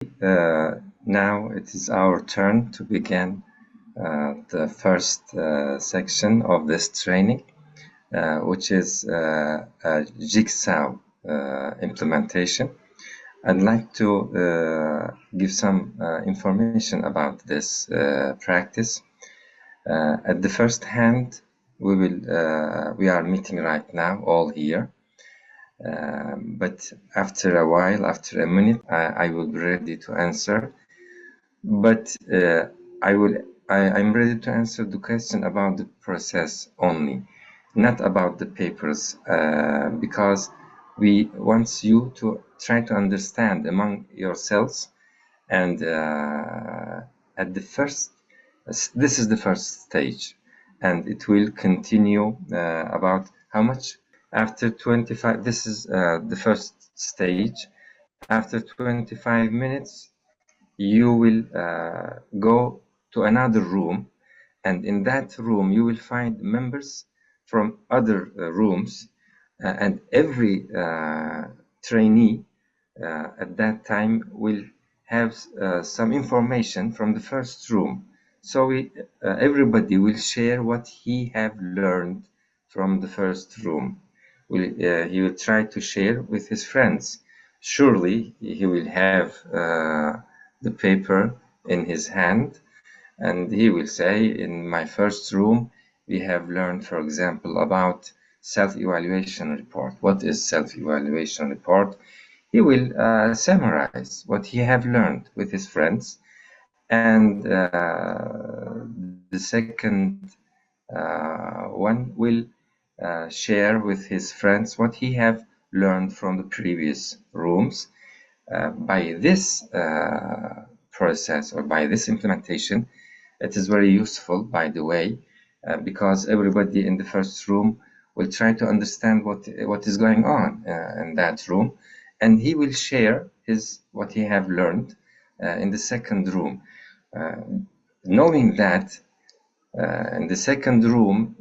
Now it is our turn to begin the first section of this training, which is a Jigsaw implementation. I'd like to give some information about this practice. At the first hand, we are meeting right now, all here. But after a while, after a minute, I will be ready to answer. But I'm ready to answer the question about the process only, not about the papers, because we want you to try to understand among yourselves. And at the first, this is the first stage, and it will continue about how much after 25. This is the first stage. After 25 minutes, you will go to another room, and in that room you will find members from other rooms, and every trainee at that time will have some information from the first room. So everybody will share what he have learned from the first room. He will try to share with his friends. Surely he will have the paper in his hand, and he will say, in my first room, we have learned, for example, about self-evaluation report. What is self-evaluation report? He will summarize what he have learned with his friends, and the second one will share with his friends what he have learned from the previous rooms. By this process, or by this implementation, it is very useful, by the way, because everybody in the first room will try to understand what is going on in that room, and he will share what he have learned in the second room, knowing that in the second room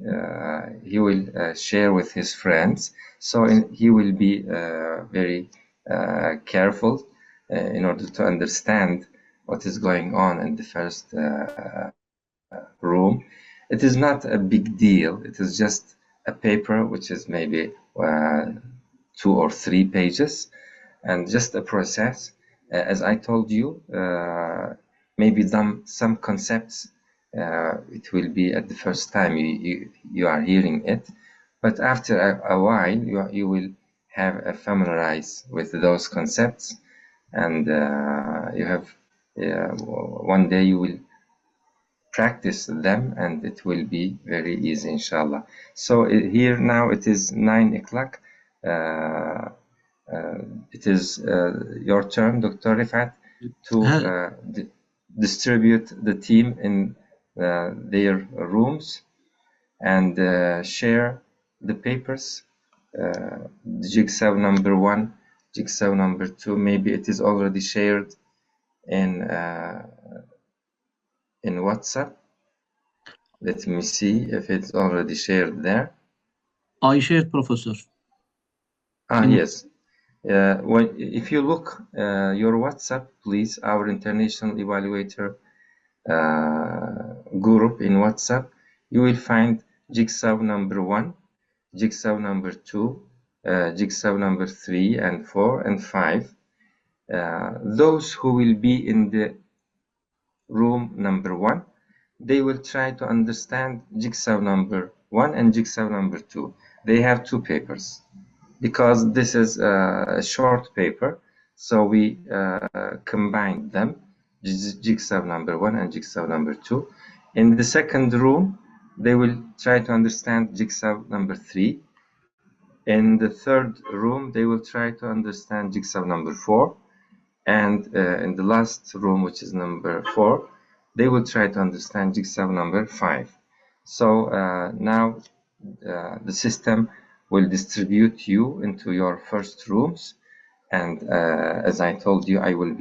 he will share with his friends. So he will be very careful in order to understand what is going on in the first room. It is not a big deal. It is just a paper which is maybe 2 or 3 pages, and just a process. As I told you, maybe some concepts it will be at the first time you are hearing it, but after a while you will have familiarize with those concepts, and you have one day you will practice them, and it will be very easy, inshallah. So here now it is 9 o'clock. It is your turn, Dr. Rifat, to distribute the team in their rooms and share the papers. Jigsaw number 1, Jigsaw number 2. Maybe it is already shared in WhatsApp. Let me see if it's already shared there. I shared, Professor. Yes. If you look your WhatsApp, please, our International Evaluator group in WhatsApp, you will find Jigsaw number 1, Jigsaw number 2, Jigsaw number 3 and 4 and 5. Those who will be in the room number 1, they will try to understand Jigsaw number 1 and Jigsaw number 2. They have 2 papers, because this is a short paper, so we combined them, Jigsaw number 1 and Jigsaw number 2. In the second room, they will try to understand Jigsaw number 3. In the third room, they will try to understand Jigsaw number 4. And in the last room, which is number 4, they will try to understand Jigsaw number 5. So now the system will distribute you into your first rooms, and as I told you, I will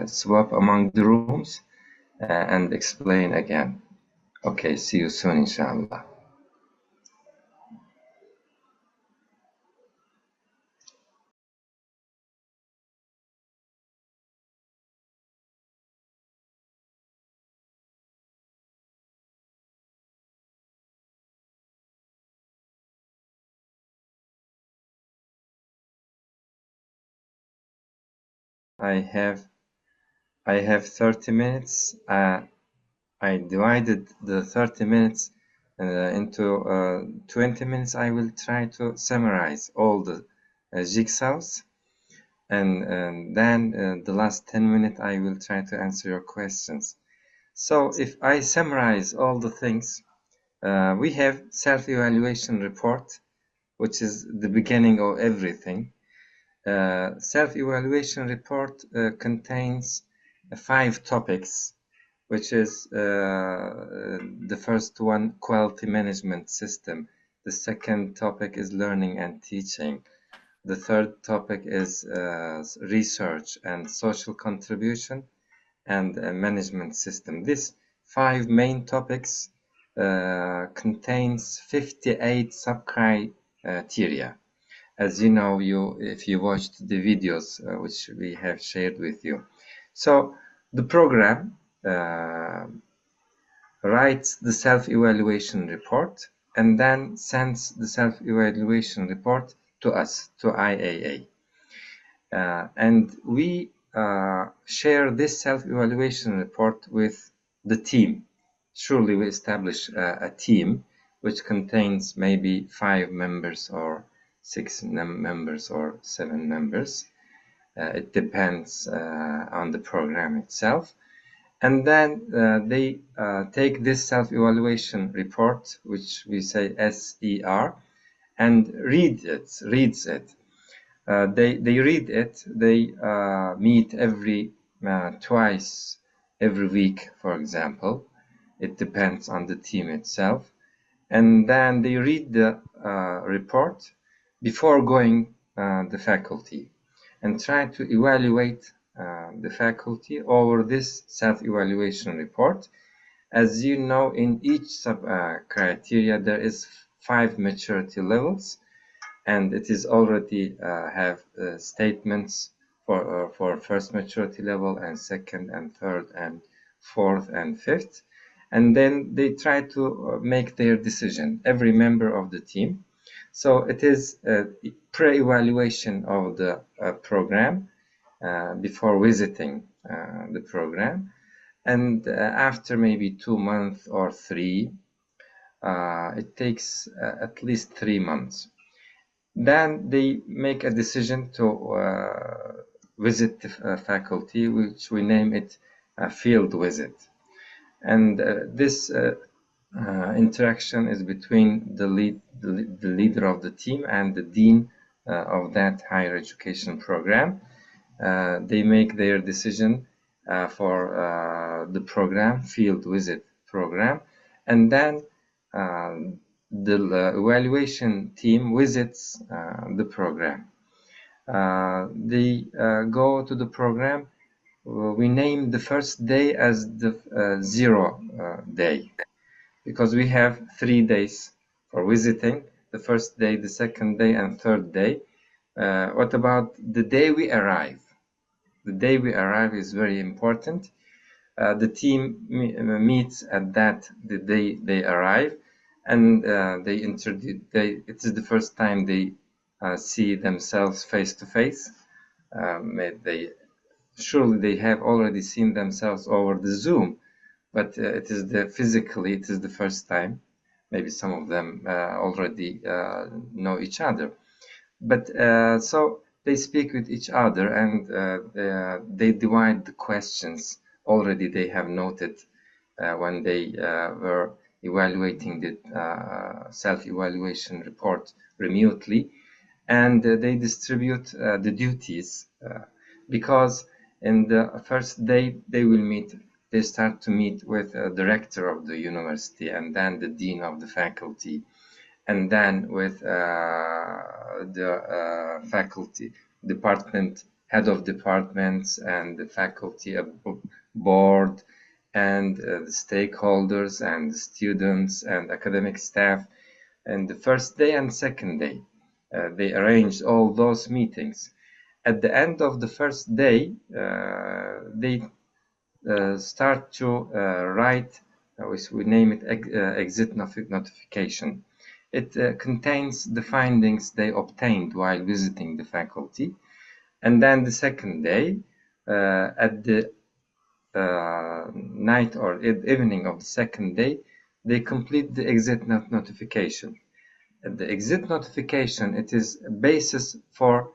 swap among the rooms and explain again. Okay, see you soon, inshallah. I have 30 minutes. I divided the 30 minutes into 20 minutes. I will try to summarize all the jigsaws, and then the last 10 minutes I will try to answer your questions. So if I summarize all the things, we have self-evaluation report, which is the beginning of everything. Self-evaluation report contains 5 topics, which is the first one, quality management system. The second topic is learning and teaching. The third topic is research and social contribution and management system. These 5 main topics contains 58 sub-criteria. As you know, if you watched the videos which we have shared with you. So the program writes the self-evaluation report and then sends the self-evaluation report to us, to IAA. And we share this self-evaluation report with the team. Surely we establish a team which contains maybe 5 members or 6 members or 7 members. It depends on the program itself. And then they take this self-evaluation report, which we say SER, and reads it. They read it. They meet twice every week, for example. It depends on the team itself. And then they read the report before going the faculty and try to evaluate the faculty over this self-evaluation report. As you know, in each sub-criteria, there is 5 maturity levels, and it is already have statements for first maturity level and second and third and fourth and fifth. And then they try to make their decision, every member of the team. So it is a pre-evaluation of the program before visiting the program. And after maybe 2 months or 3, it takes at least 3 months. Then they make a decision to visit the faculty, which we name it a field visit. And this interaction is between the leader of the team and the dean of that higher education program. They make their decision for the program, field visit program, and then the evaluation team visits the program. They go to the program. We name the first day as the 0 day, because we have 3 days for visiting: the first day, the second day, and third day. What about the day we arrive? The day we arrive is very important. The team meets at the day they arrive, and it is the first time they see themselves face to face. Surely they have already seen themselves over the Zoom, but it is the first time. Maybe some of them already know each other, but so they speak with each other, and they divide the questions. Already they have noted when they were evaluating the self-evaluation report remotely, and they distribute the duties because in the first day they start to meet with the director of the university, and then the dean of the faculty, and then with the faculty head of departments, and the faculty board, and the stakeholders, and the students, and academic staff. And the first day and second day, they arranged all those meetings. At the end of the first day, they start to write, which we name it exit notification. It contains the findings they obtained while visiting the faculty. And then the second day, at the night or evening of the second day, they complete the exit notification. The exit notification, it is a basis for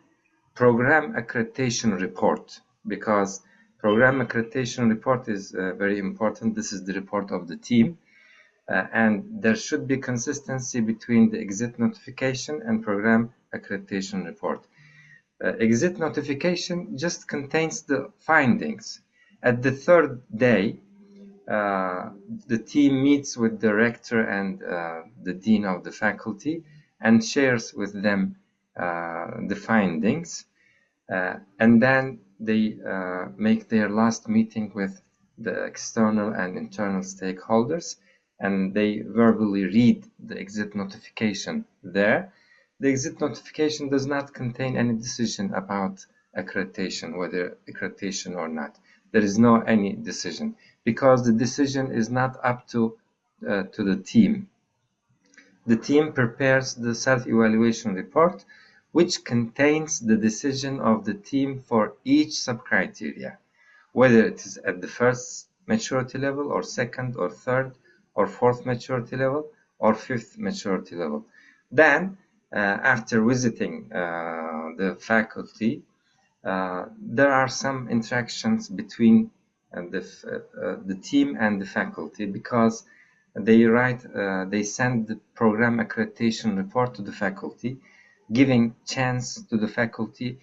program accreditation report, because program accreditation report is very important. This is the report of the team, and there should be consistency between the exit notification and program accreditation report. Exit notification just contains the findings. At the third day, the team meets with the rector and the dean of the faculty and shares with them the findings. And then they make their last meeting with the external and internal stakeholders, and they verbally read the exit notification there. The exit notification does not contain any decision about accreditation, whether accreditation or not. There is no any decision, because the decision is not up to the team. The team prepares the self-evaluation report, which contains the decision of the team for each sub-criteria, whether it is at the first maturity level or second or third or fourth maturity level or fifth maturity level. Then, after visiting the faculty, there are some interactions between the team and the faculty, because they send the program accreditation report to the faculty, giving chance to the faculty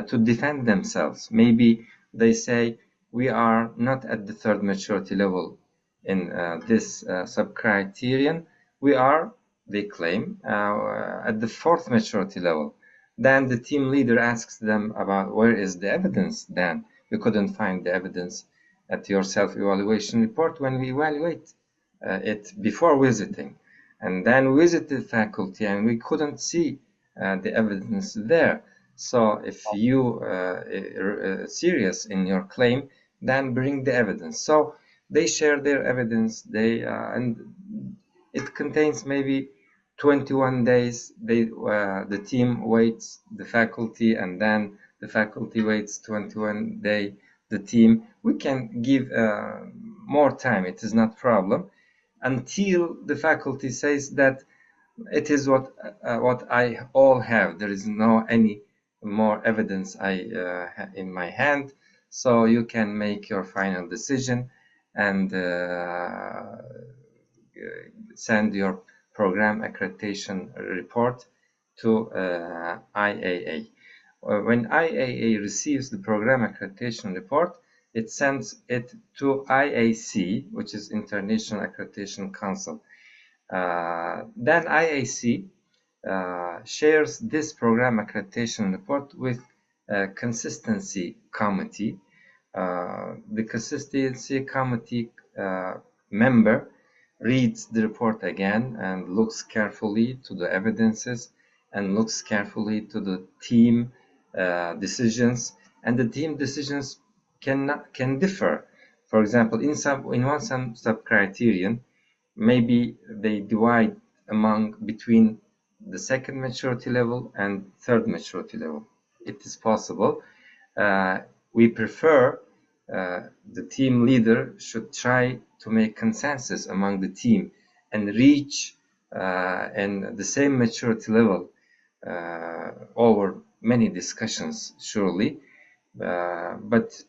to defend themselves. Maybe they say, we are not at the third maturity level in this sub-criterion. We are, they claim, at the fourth maturity level. Then the team leader asks them about, where is the evidence then? We couldn't find the evidence at your self-evaluation report when we evaluate it before visiting. And then we visited faculty and we couldn't see the evidence there. So if you are serious in your claim, then bring the evidence. So they share their evidence. And it contains maybe 21 days. The team waits the faculty, and then the faculty waits 21 days the team. We can give more time. It is not a problem, until the faculty says that it is what I all have. There is no any more evidence in my hand, so you can make your final decision and send your program accreditation report to IAA. When IAA receives the program accreditation report, it sends it to IAC, which is International Accreditation Council. Then IAC shares this program accreditation report with a consistency committee. The consistency committee member reads the report again and looks carefully to the evidences and looks carefully to the team decisions, and the team decisions can differ. For example, in some sub-criterion, maybe they divide between the second maturity level and third maturity level. It is possible. We prefer the team leader should try to make consensus among the team and reach in the same maturity level over many discussions, surely. But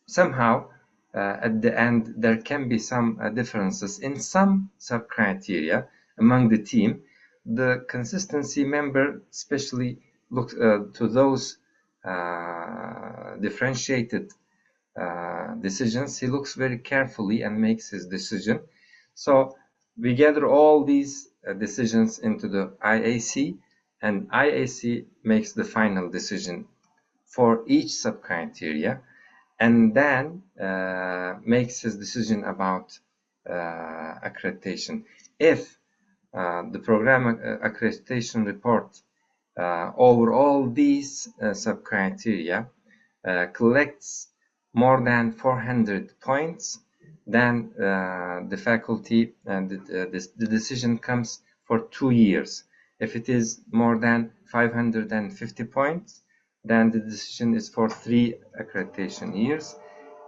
somehow, at the end, there can be some differences in some sub-criteria among the team. The consistency member especially looks to those differentiated decisions. He looks very carefully and makes his decision. So we gather all these decisions into the IAC, and IAC makes the final decision for each sub-criteria, and then makes his decision about accreditation. If the program accreditation report over all these sub-criteria collects more than 400 points, then the faculty and the decision comes for 2 years. If it is more than 550 points, then the decision is for 3 accreditation years.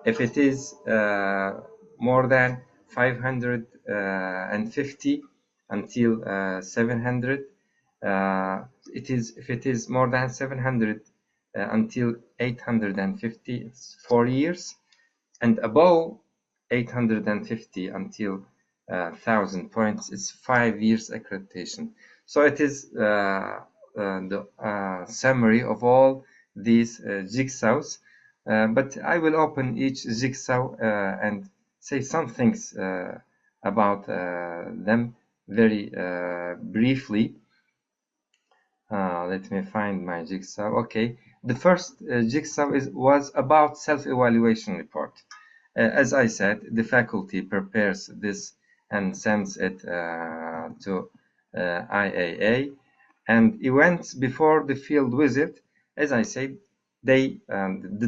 If it is more than 550 until 700, if it is more than 700 until 850, it's 4 years, and above 850 until 1000 points, it's 5 years accreditation. So it is the summary of all these jigsaws, but I will open each jigsaw and say some things about them very briefly. Let me find my jigsaw. Okay, the first jigsaw was about self-evaluation report. As I said, the faculty prepares this and sends it to IAA. And events before the field visit, as I said, the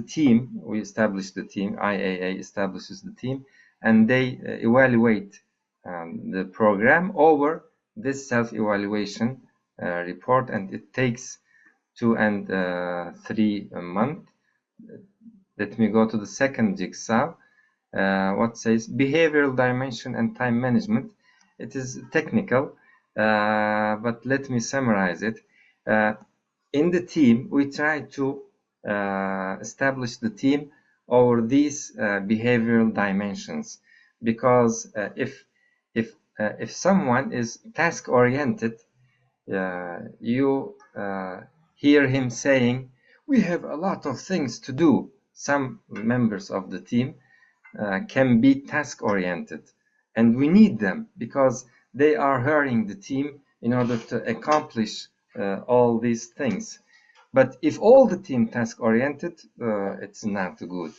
team, we establish the team, IAA establishes the team, and they evaluate the program over this self-evaluation report, and it takes 2 and 3 months. Let me go to the second jigsaw. What says behavioral dimension and time management. It is technical, but let me summarize it. In the team, we try to establish the team over these behavioral dimensions, because if someone is task oriented, you hear him saying, "We have a lot of things to do." Some members of the team can be task oriented, and we need them because they are hurrying the team in order to accomplish all these things. But if all the team task oriented, it's not good.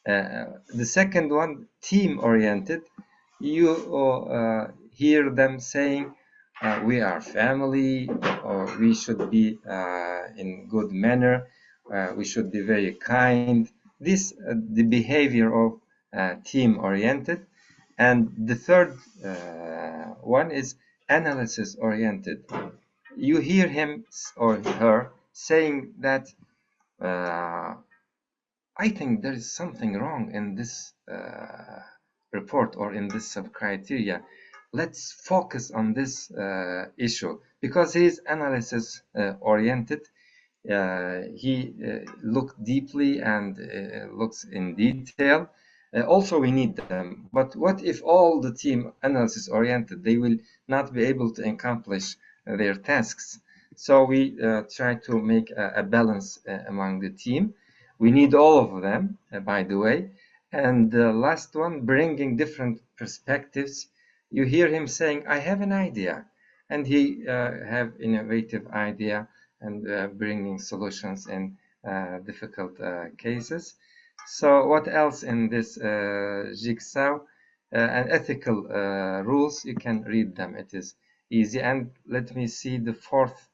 The second one, team oriented, you hear them saying, we are family, or we should be in good manner, we should be very kind. This the behavior of team oriented. And the third one is analysis oriented. You hear him or her saying that I think there is something wrong in this report or in this sub-criteria. Let's focus on this issue, because he is analysis oriented. He looked deeply and looks in detail. Also, we need them. But what if all the team analysis oriented? They will not be able to accomplish their tasks. So we try to make a balance among the team. We need all of them, by the way. And the last one, bringing different perspectives. You hear him saying, I have an idea. And he have innovative idea and bringing solutions in difficult cases. So what else in this jigsaw? And ethical rules, you can read them. It is easy. And let me see the fourth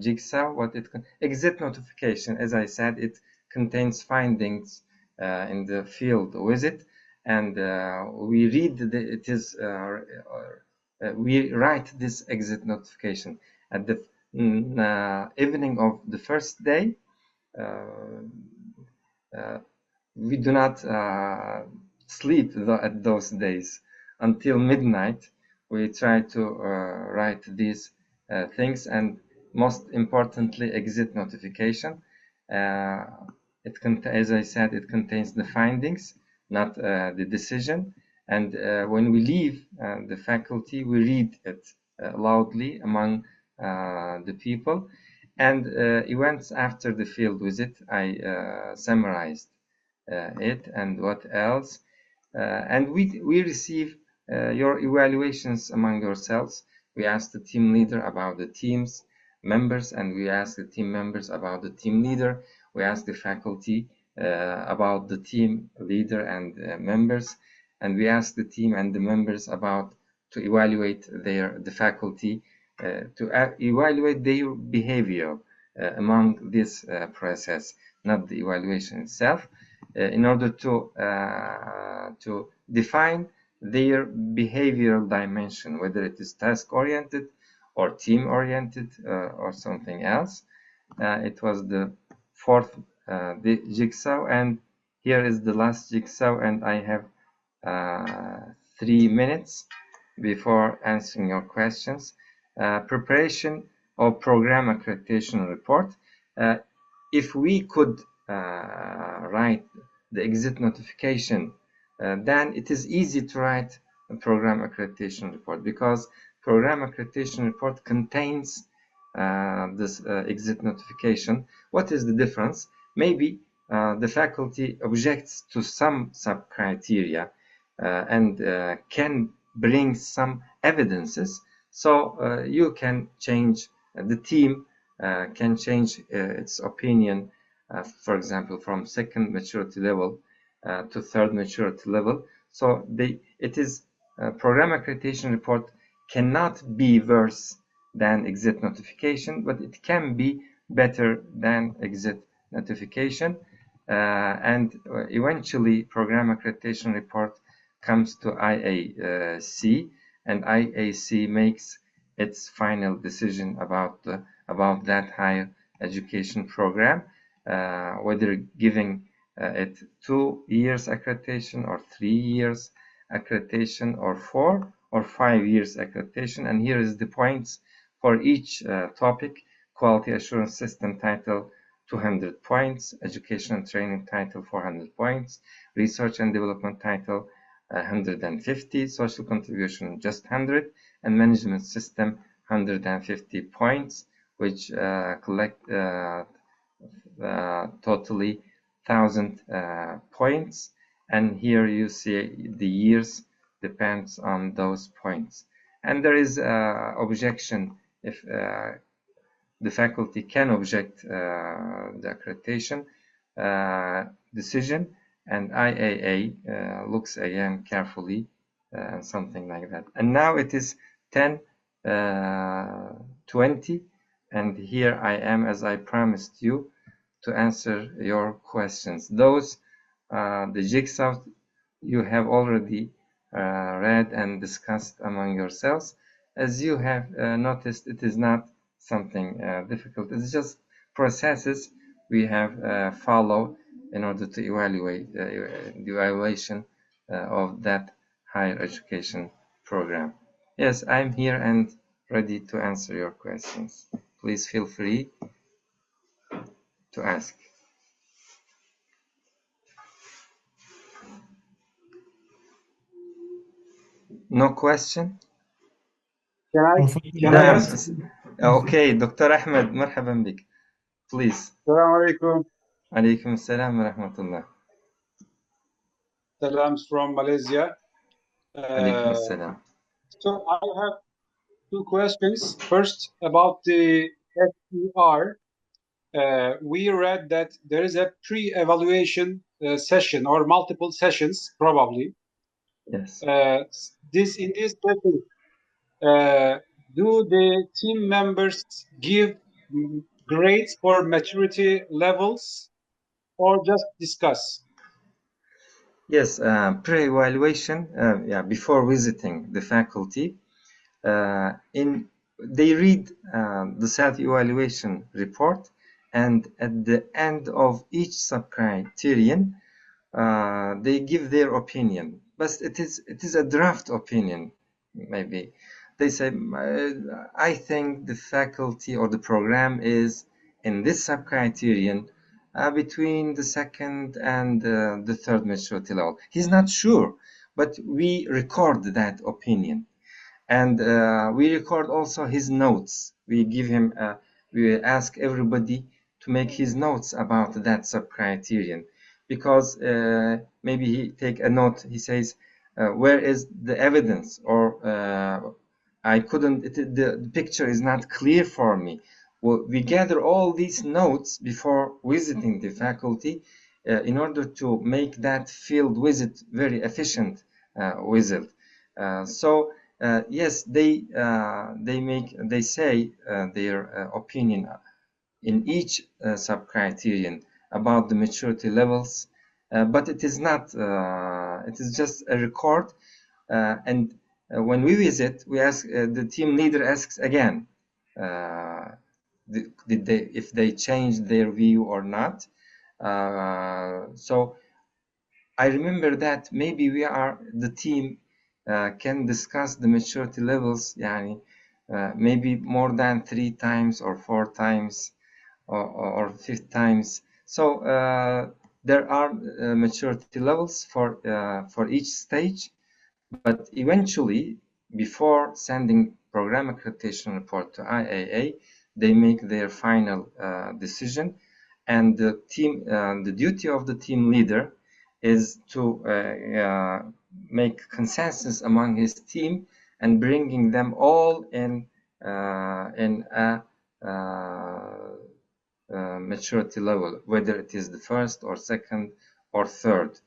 jigsaw. What it exit notification. As I said, it contains findings in the field visit, and we read we write this exit notification at the evening of the first day. We do not sleep at those days until midnight. We try to write these things, and most importantly, exit notification. As I said, it contains the findings, not the decision. And when we leave the faculty, we read it loudly among the people. And events after the field visit, I summarized it. And what else? And we receive your evaluations among yourselves. We ask the team leader about the team's members, and we ask the team members about the team leader. We ask the faculty about the team leader and members, and we ask the team and the members about to evaluate the faculty to evaluate their behavior among this process, not the evaluation itself, in order to define their behavioral dimension, whether it is task oriented or team oriented or something else. It was the fourth the jigsaw, and here is the last jigsaw, and I have 3 minutes before answering your questions. Preparation of program accreditation report. If we could write the exit notification, then it is easy to write a program accreditation report, because program accreditation report contains this exit notification. What is the difference? Maybe the faculty objects to some sub-criteria and can bring some evidences, so you can change, the team can change its opinion, for example, from second maturity level to third maturity level. So it is program accreditation report cannot be worse than exit notification, but it can be better than exit notification. And eventually program accreditation report comes to IAC, and IAC makes its final decision about that higher education program, whether giving it 2 years accreditation or 3 years accreditation or 4 or 5 years accreditation. And here is the points for each topic. Quality assurance system title 200 points, education and training title 400 points, research and development title 150, social contribution just 100, and management system 150 points, which collect totally 1000 points. And here you see the years depends on those points. And there is objection if the faculty can object the accreditation decision, and IAA looks again carefully and something like that. And now it is 10:20, and here I am, as I promised you, to answer your questions. Those the jigsaw you have already read and discussed among yourselves. As you have noticed, it is not something difficult. It's just processes we have follow in order to evaluate the evaluation of that higher education program. Yes, I'm here and ready to answer your questions. Please feel free to ask. No question? Can I نعم. ask? اوكي دكتور احمد مرحبا بك. Please. Assalamu alaikum. عليكم السلام ورحمة الله. Salams from Malaysia. عليكم السلام. So I have two questions. First, about the SER. We read that there is a pre-evaluation session or multiple sessions, probably. Yes. In this session, do the team members give grades for maturity levels or just discuss? Yes, pre-evaluation, before visiting the faculty, they read the self-evaluation report, and at the end of each sub-criterion, they give their opinion. But it is a draft opinion, maybe. They say, I think the faculty or the program is in this sub-criterion between the second and the third maturity level. He's not sure, but we record that opinion. And we record also his notes. We give him, we ask everybody to make his notes about that sub-criterion, because maybe he take a note, he says, where is the evidence, or I couldn't, the picture is not clear for me. Well, we gather all these notes before visiting the faculty in order to make that field visit very efficient visit. So yes, they say their opinion in each sub-criterion about the maturity levels, but it is not. It is just a record, and when we visit, we ask the team leader asks again, if they changed their view or not. So I remember that maybe the team can discuss the maturity levels, maybe more than 3 times or 4 times or 5 times. So there are maturity levels for each stage, but eventually, before sending program accreditation report to IAA, they make their final decision, and the duty of the team leader is to make consensus among his team and bringing them all in a maturity level, whether it is the first or second or third.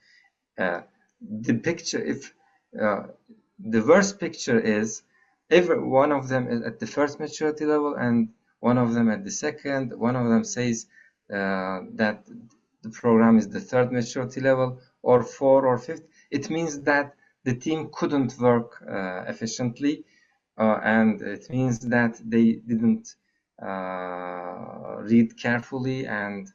The picture, if the worst picture is every one of them is at the first maturity level and one of them at the second, one of them says that the program is the third maturity level or 4 or 5th, it means that the team couldn't work efficiently, and it means that they didn't read carefully and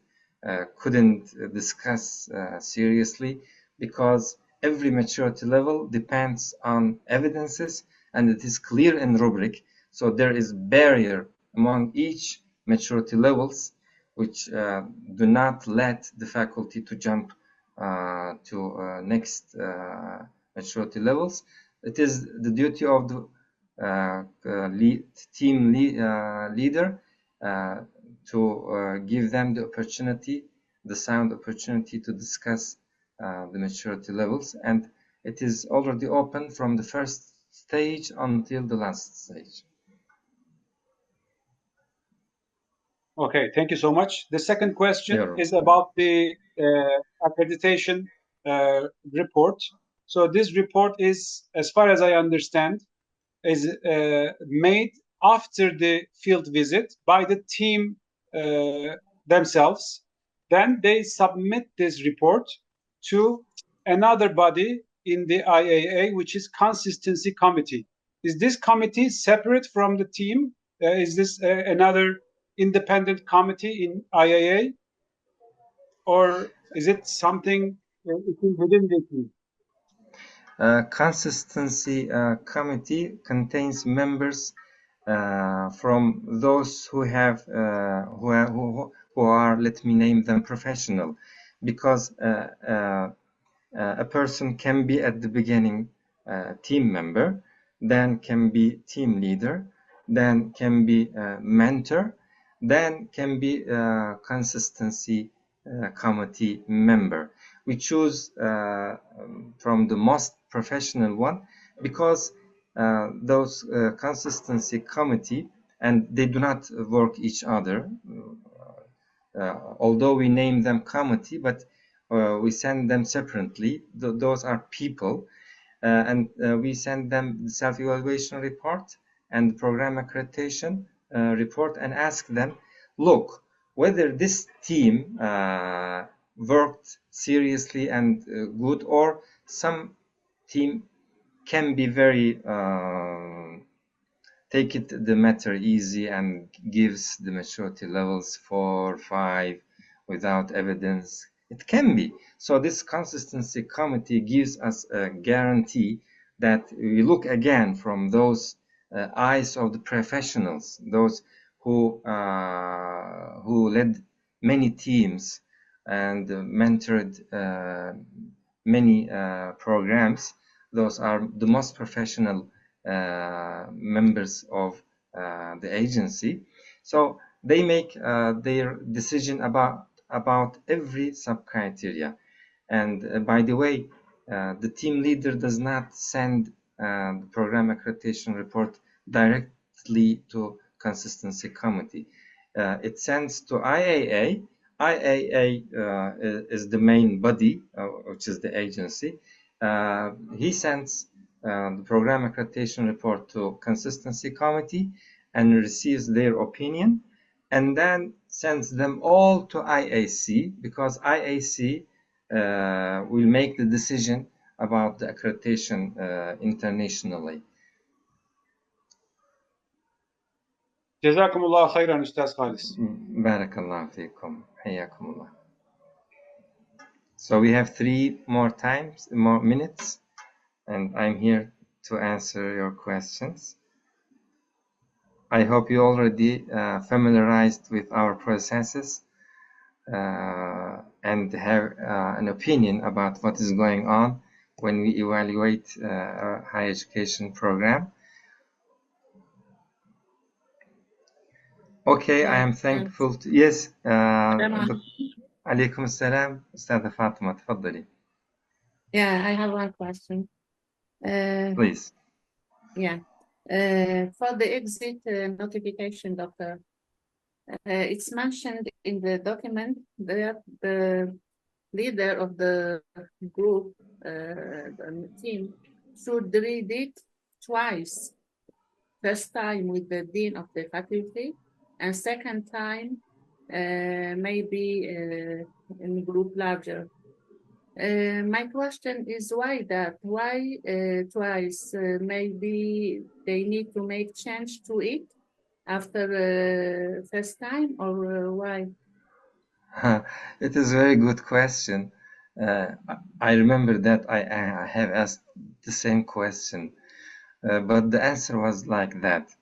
couldn't discuss seriously, because every maturity level depends on evidences and it is clear in rubric. So there is barrier among each maturity levels which do not let the faculty to jump to next maturity levels. It is the duty of the team leader to give them the opportunity, the sound opportunity to discuss the maturity levels, and it is already open from the first stage until the last stage. Okay, thank you so much. The second question is about the accreditation report. So this report is, as far as I understand, is made after the field visit by the team themselves. Then they submit this report to another body in the IAA, which is Consistency Committee. Is this committee separate from the team? Is this another independent committee in IAA? Or is it something within the team? Consistency committee contains members from those who have who are, let me name them, professional, because a person can be at the beginning team member, then can be team leader, then can be mentor, then can be consistency committee member. We choose from the most professional one because those consistency committee, and they do not work each other, although we name them committee, but we send them separately. Those are people, and we send them the self-evaluation report and program accreditation report and ask them, look, whether this team worked seriously and good, or some team can be very take it the matter easy and gives the maturity levels 4, 5 without evidence. It can be. So this consistency committee gives us a guarantee that we look again from those eyes of the professionals, those who led many teams and mentored many programs. Those are the most professional members of the agency. So they make their decision about every sub-criteria. And by the way, the team leader does not send the program accreditation report directly to consistency committee. It sends to IAA. IAA is the main body, which is the agency. He sends the program accreditation report to consistency committee and receives their opinion, and then sends them all to IAC, because IAC will make the decision about the accreditation internationally. Cezakumullah khairan, Ustaz Halis. Barakallahu fikum. Hayyakumullah. So we have 3 more minutes, and I'm here to answer your questions. I hope you already familiarized with our processes and have an opinion about what is going on when we evaluate a higher education program. Okay, I am thankful to... Yes. Alaikum salam. Ustadha Fatima, tafadali. Yeah, I have one question. Please. Yeah. For the exit notification, doctor, it's mentioned in the document that the leader of the group, the team, should read it twice. First time with the dean of the faculty, and second time maybe in group larger. My question is why that? Why twice? Maybe they need to make change to it after first time, or why? It is a very good question. I remember that I have asked the same question, but the answer was like that.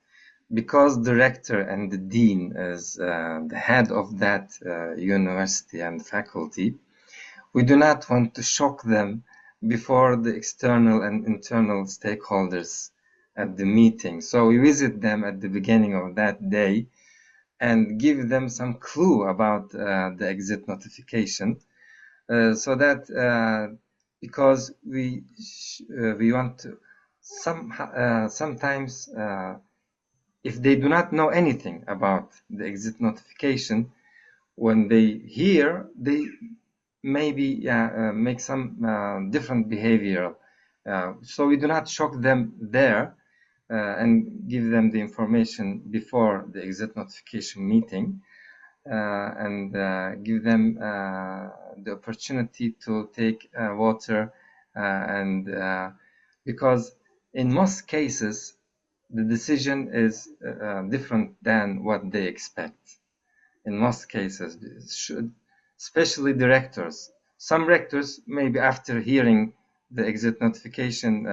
Because the rector and the dean is the head of that university and faculty, we do not want to shock them before the external and internal stakeholders at the meeting. So we visit them at the beginning of that day and give them some clue about the exit notification, so that because we want to sometimes if they do not know anything about the exit notification, when they hear, they maybe make some different behavior. So we do not shock them there and give them the information before the exit notification meeting, and give them the opportunity to take water, and because in most cases the decision is different than what they expect. In most cases, especially the rectors. Some rectors, maybe after hearing the exit notification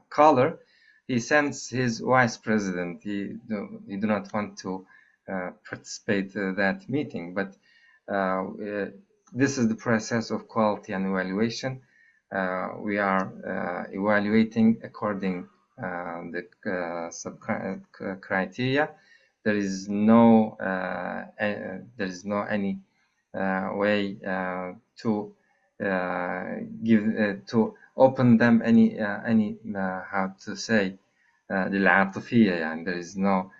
caller, he sends his vice president. He do not want to participate that meeting. But this is the process of quality and evaluation. We are evaluating according the sub criteria. There is no any way to give to open them any how to say للعاطفية, يعني there is no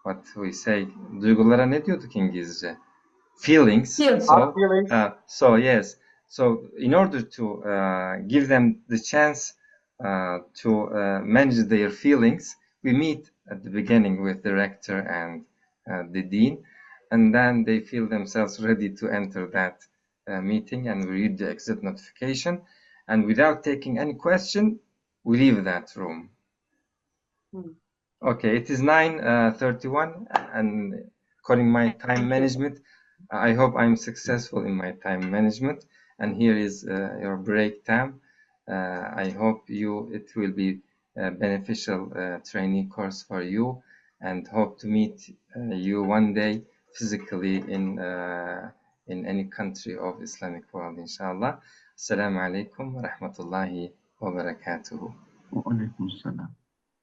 what we say, duygulara ne diyorduk İngilizce? Feelings. So yes, so in order to give them the chance to manage their feelings, we meet at the beginning with the rector and the dean, and then they feel themselves ready to enter that meeting, and we read the exit notification, and without taking any question, we leave that room. Okay, it is 9:31, and according my time management, I hope I'm successful in my time management, and here is your break time. I hope it will be a beneficial training course for you, and hope to meet you one day physically in any country of Islamic world, inshallah. Assalamu alaikum wa rahmatullahi wa barakatuhu. Wa alaikum salam.